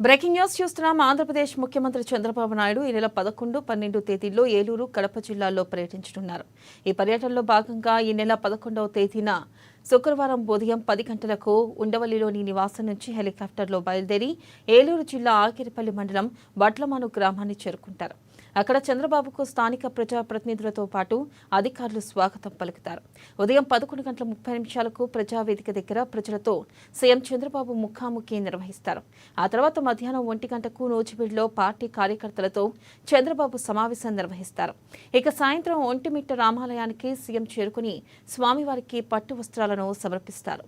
Breaking news చూస్తున్నాం. ఆంధ్రప్రదేశ్ ముఖ్యమంత్రి చంద్రబాబు నాయుడు ఈ నెల 11, 12 తేదీల్లో ఏలూరు, కడప జిల్లాల్లో పర్యటించనున్నారు. ఈ పర్యటనలో భాగంగా ఈ నెల 11వ తేదీన శుక్రవారం ఉదయం 10 గంటలకు ఉండవల్లిలోని నివాసం నుంచి హెలికాప్టర్లో బయలుదేరి ఏలూరు జిల్లా ఆకిరిపల్లి మండలం వడ్లమాను గ్రామాన్ని చేరుకుంటారు. అక్కడ చంద్రబాబుకు స్థానిక ప్రజాప్రతినిధులతో పాటు అధికారులు స్వాగతం పలుకుతారు. ఉదయం 11:30 ప్రజావేదిక దగ్గర ప్రజలతో సీఎం చంద్రబాబు ముఖాముఖి నిర్వహిస్తారు. ఆ తర్వాత మధ్యాహ్నం 1 గంటకు నూజివీడులో పార్టీ కార్యకర్తలతో చంద్రబాబు సమావేశం నిర్వహిస్తారు. ఇక సాయంత్రం ఒంటిమిట్ట రామాలయానికి సీఎం చేరుకుని స్వామివారికి పట్టు వస్త్రాలను సమర్పిస్తారు.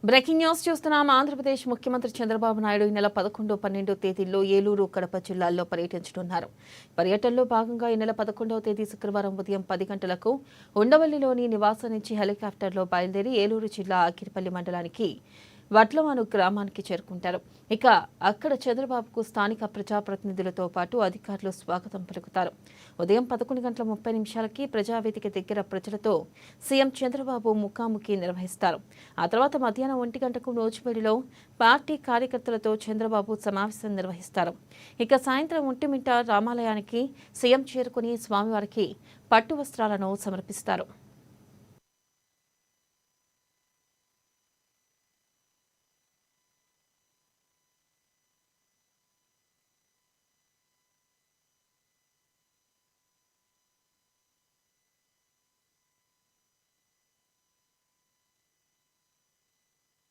బ్రేకింగ్ న్యూస్ చూస్తున్నాం. ఆంధ్రప్రదేశ్ ముఖ్యమంత్రి చంద్రబాబు నాయుడు ఈ నెల 11, 12 తేదీల్లో ఏలూరు, కడప జిల్లాల్లో పర్యటించనున్నారు. పర్యటనలో భాగంగా ఈ నెల 11వ తేదీ శుక్రవారం ఉదయం 10 గంటలకు ఉండవల్లిలోని నివాసం నుంచి హెలికాప్టర్లో బయలుదేరి ఏలూరు జిల్లా ఆకిరిపల్లి మండలానికి వడ్లమాను గ్రామానికి చేరుకుంటారు. ఇక అక్కడ చంద్రబాబుకు స్థానిక ప్రజాప్రతినిధులతో పాటు అధికారులు స్వాగతం పలుకుతారు. ఉదయం 11:30 ప్రజావేదిక దగ్గర ప్రజలతో సీఎం చంద్రబాబు ముఖాముఖి నిర్వహిస్తారు. ఆ తర్వాత మధ్యాహ్నం 1 గంటకు నూజివీడులో పార్టీ కార్యకర్తలతో చంద్రబాబు సమావేశం నిర్వహిస్తారు. ఇక సాయంత్రం ఒంటిమిట్ట రామాలయానికి సీఎం చేరుకుని స్వామివారికి పట్టు వస్త్రాలను సమర్పిస్తారు.